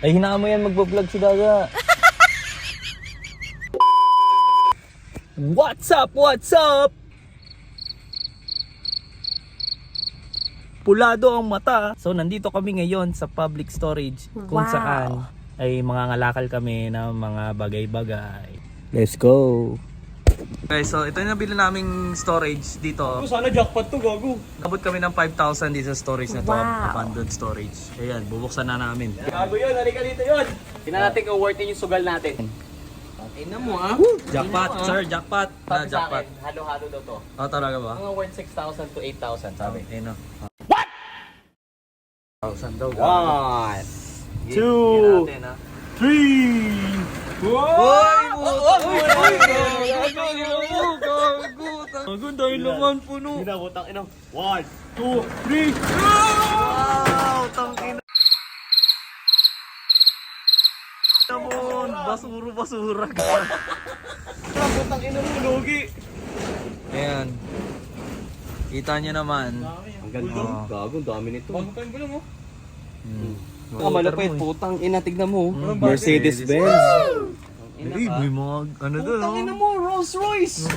Ay, hinaan mo yan, magbablog si Daga. What's up? What's up? Pulado ang mata. So, nandito kami ngayon sa public storage kung saan ay mangangalakal kami ng mga bagay-bagay. Let's go! Okay, so ito yung nabili naming storage dito. Sana jackpot to, gago. Abot kami ng 5,000 dito sa storage na to. Abandoned storage. Ayan, bubuksan na namin. Gago yun, halika dito yun. Tingnan natin kung worth yung sugal natin. Tingnan mo ah. Jackpot, sir, jackpot. Sabi sa Jackpot. akin, halo-halo daw to. Oh, talaga ba? Mga worth 6,000 to 8,000 sabi. Ayun na. What? 1,000 daw. 1, 2, 3. Hoy! Gago, dahil naman puno. Ginabutang ino. 1, 2, 3. Wow, tangina. Naman, basura. Ginabutang ino mo, Logi. Ayan. Kita niyo naman. Ang ganda. Oh. Gago, ang dami nito. Bago pa yung gulong mo. Malapit, putang ina, tignan mo. Mercedes-Benz. Ay, may mga, ano doon, Putang ina mo, Rolls Royce.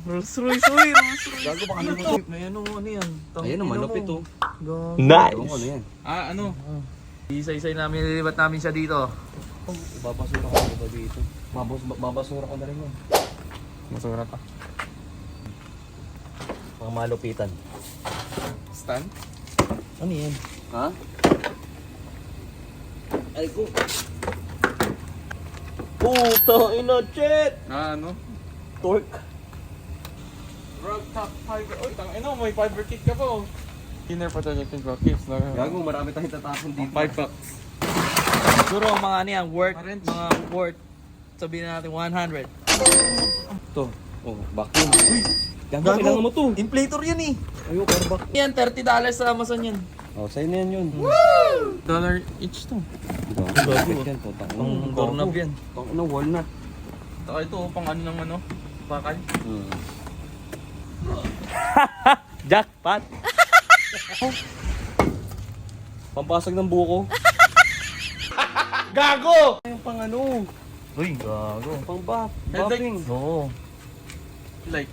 Rolls Royce, oy, Rolls Royce. Gago, baka naman. May ano yan. Ayun, ang malapit oh. Gago. Ano yan? Ano? Isa-isa namin, nililibat namin siya dito. Babasura ko ba dito? Babasura ko na rin yun. Masura pa. Mga malupitan. Stand? Ano yan? Ha? Ay ko. Puta ina, chet! Ano? Torque. Rug top fiber. Uy, may fiber kit ka pa oh. Inner protective kits na. Gago, marami tayong tatapon dito. 5 bucks. Siguro ang mga ano yan, worth, Orange. mga worth, sabihin natin 100. To. Oh, vacuum. Uy! Gago, kailangan mo to. Inflator yan eh. Ayun, pero back. Yan, $30 sa Amazon yan. Oh, sa'yo na yan yun. Dollar each to. Gago. Yan, putang ina. Ang doorknob yan. Putang ina, walnut. Saka ito oh, pang ano ng ano. Bakal. Jackpot. Pampasag ng buko. Gago! Yung pang ano, Uy, gago. pang Headlight. buffing. Oo. Like.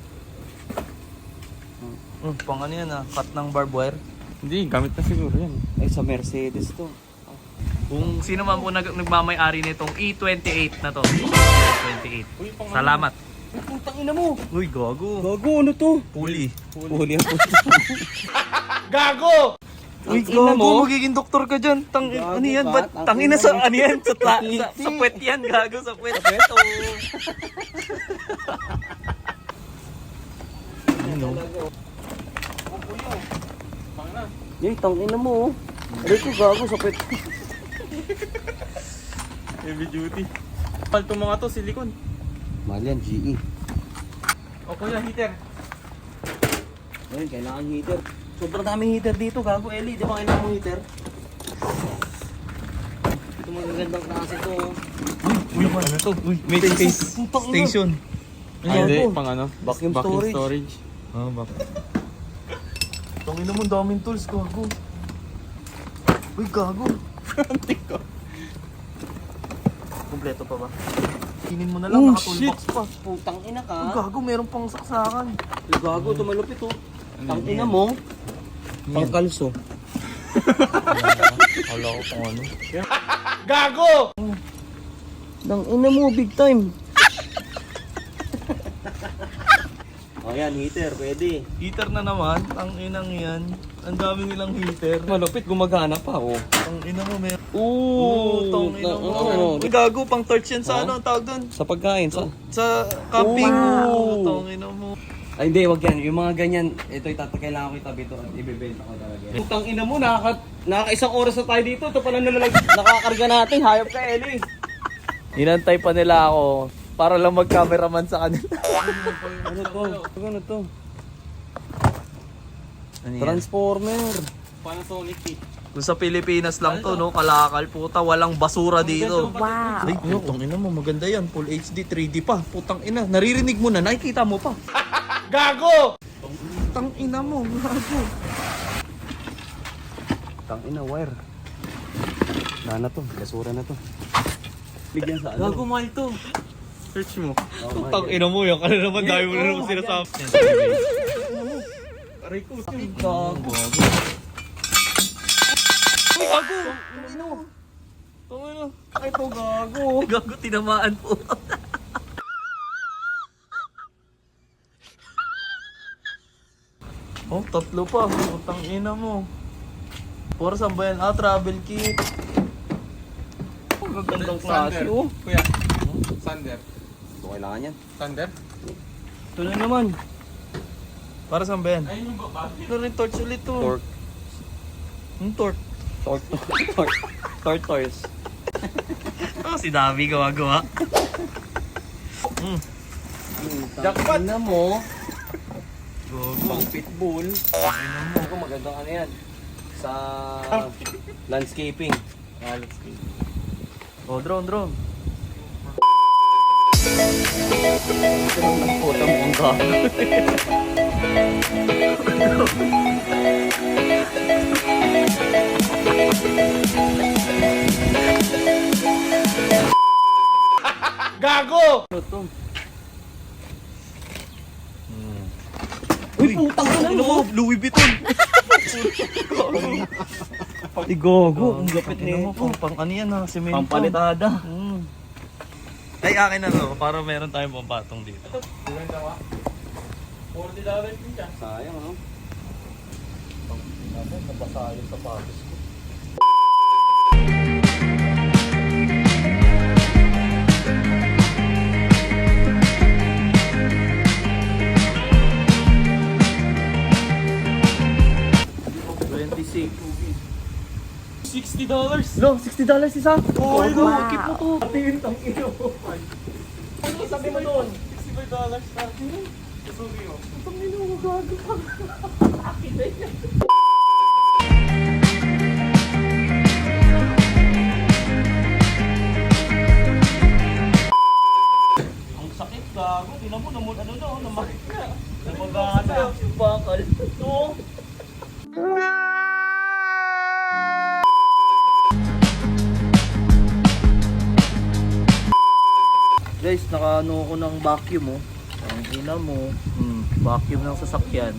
Pang ano yan ah, cut ng barbed wire. Hindi, gamit na siguro yan. Ay, sa Mercedes to. Kung sino man po nagmamay-ari nitong E28 na to. E28. Uy, pang Salamat. Ay, putang ina mo. Uy, gago. Gago, ano to? Puli. Huli ang Gago! Uy, Ang ina gago, mo. magiging doktor ka dyan. Gago Ano yan? ka, Ba't ang tangina ina sa mo. ano yan? Sa Titi. puwet yan, gago. Sa puwet. Ito. Ano? Pang na. Yay, tang ina mo. Aray ko, gago, sa pet. Heavy duty. Pal itong mga to, silicone. Mahal yan, GE. O kuya, heater. Ayun, kailangan heater. Sobrang daming heater dito, gago, Eli. Di ba kailangan mong heater? Ito magagandang klase to. Uy, ano to? Uy, may space Putang ina. station. Hindi, Gago. pang ano? Vacuum storage. storage. Ah, bakit? Tangina mo, daming tools, gago. Uy, gago. Kompleto pa ba? Kinin mo na lang, Oh, naka-toolbox pa. Putang ina Uy, ka. gago, meron pang saksakan. Uy, gago, tumalupit oh. Tang ina mo. Pang kalso. Kala ko pang ano. Tang ina mo, big time. Oh yan, heater, pwede. Heater na naman, ang inang yan. Ang dami nilang heater. Malupit, gumagana pa oh. Ang ina mo, meron. Oo, Tang ina mo. ano, Uy, gago, pang torch yan sa Oh? ano, ang tawag doon? sa pagkain, sa... Sa camping. Wow. Tang ina mo. Ay hindi, wag yan. Yung mga ganyan, ito kailangan ko itabi ito at ibebenta ko talaga. Putang ina mo, nakaka-isang oras na tayo dito. Ito pala nakakarga natin. Hayop ka, Eli. Inantay pa nila ako para lang mag-cameraman sa kanila. Ano to? Ano to? Ano yan? Transformer. Panasonic kit. Kung sa Pilipinas lang to, no? Kalakal, puta, walang basura dito. Wow. Ay, putang ina mo, maganda yan. Full HD, 3D pa. Putang ina, naririnig mo na, nakikita mo pa. Gago! Putang ina mo, gago. Tang ina, wire. Wala na to, basura na to. Bigyan sa ano. Gago, mahal to. Search mo. Tang ina mo yan. Kaya naman dahil mo na naman sinasabi. Aray ko. Gago. Uy, gago! Tama na. Ito gago. Gago, tinamaan po. Oh, tatlo pa. Putang ina mo. Para saan ba yan? Ah, travel kit. Ang gagandang klase oh. Kuya. Sander. Ito kailangan yan. Sander? Ito na naman. Para saan ba yan? Ayun yung baba. Ito rin torch ulit to. Torque. Yung torch. Tortoise. Ah, si Davi gawa-gawa. Jackpot na mo. Gogo. Pang pitbull. Ako magandang ano yan. Sa landscaping. Oh, drone. Puta mo ang gago. Gago! Ano to? Uy, putang ina mo! Louis Vuitton. Ay, gogo. Ang gapit Tingnan mo, nito. pang ano yan ha, semento. Pampalitada. Ay, akin na to, para meron tayong pampatong dito. Ilan daw ah? $40 din siya. Sayang, ano? Nabasa yung sapatos ko. $60? No, $60 isa. Oh, ito. Keep mo to. Tingin tang ino. Ano sabi mo doon? $65 na. Susugi mo. Ang sakit gago. Tingnan mo, ano na, namakit na. Namagana yung bakal. Ito. Guys, nakaano ko ng vacuum oh. Ang ina mo. Vacuum ng sasakyan.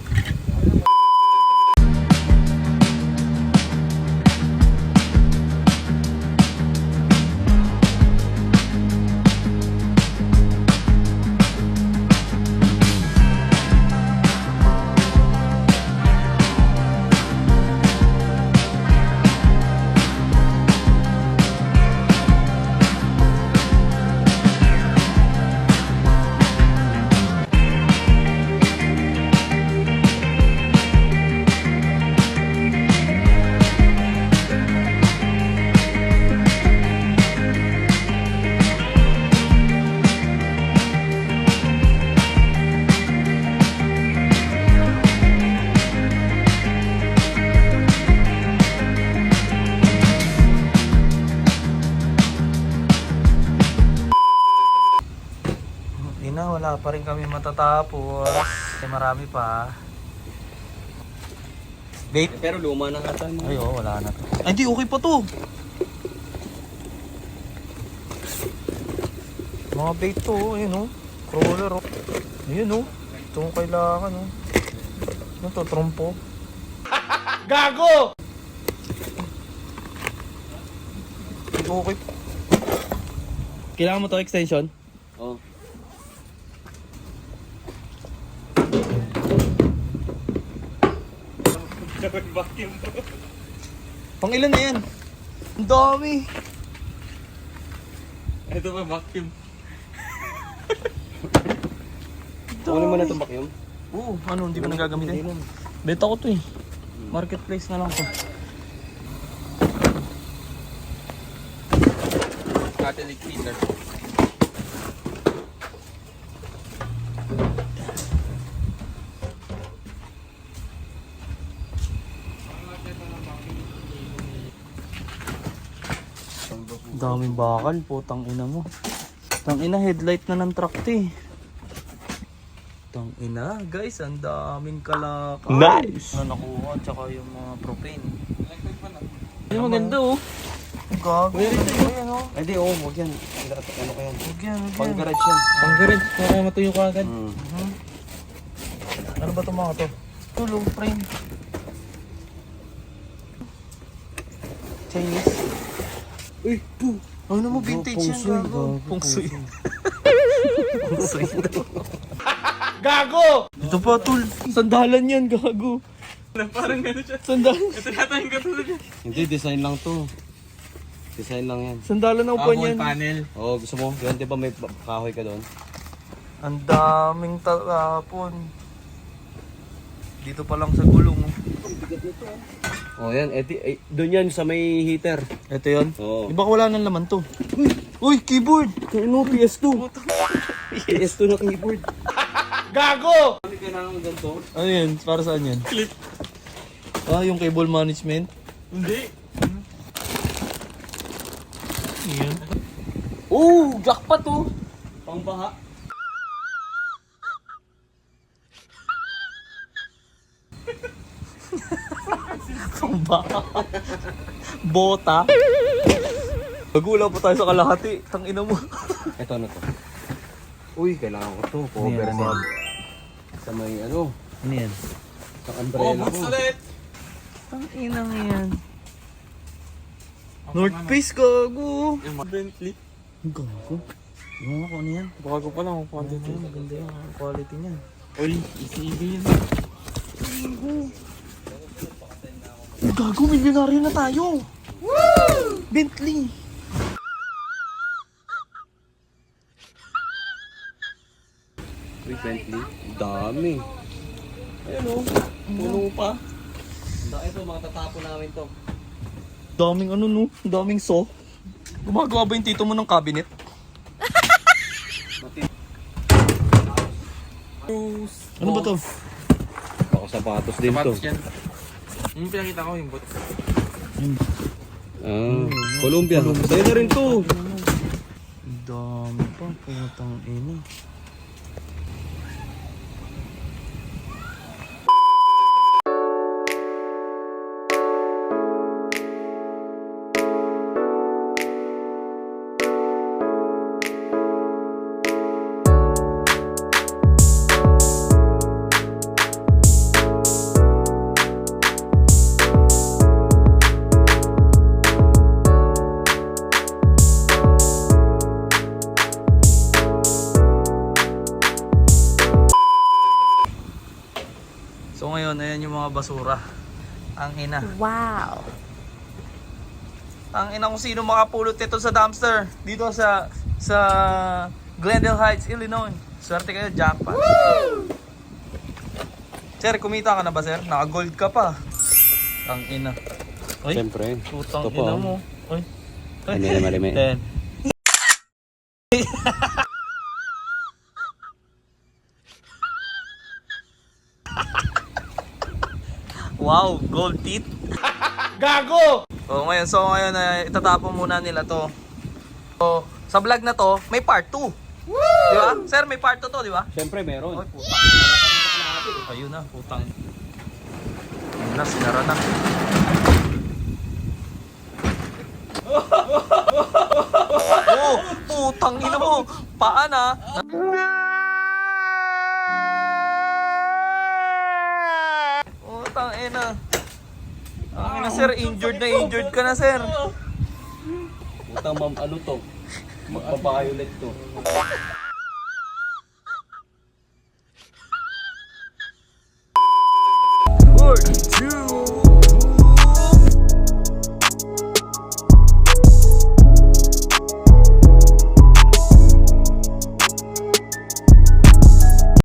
Wala pa rin kami matatapos. Kasi marami pa. Vape? Pero luma na ata mo. Ay, oh, wala na to. Ay, di, okay pa to. Mga vape to, oh. Ayun, oh. Crawler, oh. Ayun, oh. Ito ang kailangan, oh. Ano to, trompo? Gago! Okay. Kailangan mo to extension? Oh. Vacuum. Pang ilan na yan? Ang dami. Ito pa vacuum. Kunin mo na itong vacuum. Oo, ano, hindi mo na Hindi gagamitin? na. Beta ko to eh. Marketplace na lang to. Catalytic heater. Daming bakal, putang ina mo. Tang ina, headlight na ng truck to eh. Tang ina, guys, ang daming kalakal. Nice! Na nakuha, tsaka yung mga propane. Electric pa na. Ay, maganda oh. Gago. Ay, di, huwag yan. Ano ka yan? Huwag yan. Pang-garage yan. Pang-garage, para matuyo ka agad. Ano ba itong mga to? Ito, low frame. Chinese. Uy, po. Ano mo, vintage yan, gago. Pungsoy. Pungsoy daw. Gago! Ito pa, tol. Sandalan yan, gago. Parang gano'n siya. Sandalan. Ito yata yung katulad niya. Hindi, design lang to. Design lang yan. Sandalan na upan yan. panel. Oo, gusto mo? Yun, di ba may kahoy ka doon? Ang daming tapon. Dito pa lang sa gulong. Oh, yan. Doon yan sa may heater. Ito yun? Oo. Di ba wala nang laman to? Uy, keyboard! Ano, PS2? PS2 na keyboard. Gago! Ano kailangan ganito? Ano yan? Para saan yan? Clip. Ah, yung cable management? Hindi. Yan. Oh, jackpot oh! Pangbaha. Bota. Nagulaw pa tayo sa kalahati. Tangina mo. Ito ano to? Uy, kailangan ko to. Cover Ano yan? sa may ano, Ano yan? sa Oh, umbrella boots ko. ulit. Tangina mo yan. North Face, gago. Yung Bentley. Gago. Yung ako ano yan? Bago pa lang kung konti ito. Maganda yung quality niyan. Uy, ECB yun. Gago, milyonaryo na tayo. Woo! Bentley. Uy, Bentley. Dami. Ayun oh. Puno pa. Ito, mga tatapo namin to. Daming ano no? Daming saw. Gumagawa ba yung tito mo ng cabinet? Shoes. Ano ba to? Baka sapatos din to. Sapatos yan. Yung pinakita ko yung boots. Ah, Columbia. Sa'yo na rin to. Ang dami pa. Putang ina. So ngayon, ayan yung mga basura. Ang ina. Wow. Ang ina kung sino makapulot nito sa dumpster. Dito sa Glendale Heights, Illinois. Swerte kayo, jackpot. Woo! Sir, kumita ka na ba, sir? Naka-gold ka pa. Ang ina. Uy, Siyempre. putang Ito po, ina oh. mo. Uy. Malimi. Ten. Wow, gold teeth. Gago! So ngayon itatapon muna nila to. So, sa vlog na to, may part 2. Di ba? Sir, may part 2 to, di ba? Siyempre, meron. Ay, putang. Ayun na, putang. Ayun na, sinara na. Oh, putang ina mo. Paan ah. Putang ina. Ang ina sir, injured ka na sir. Utang ma'am, ano to? Magpa-violet to. One, two,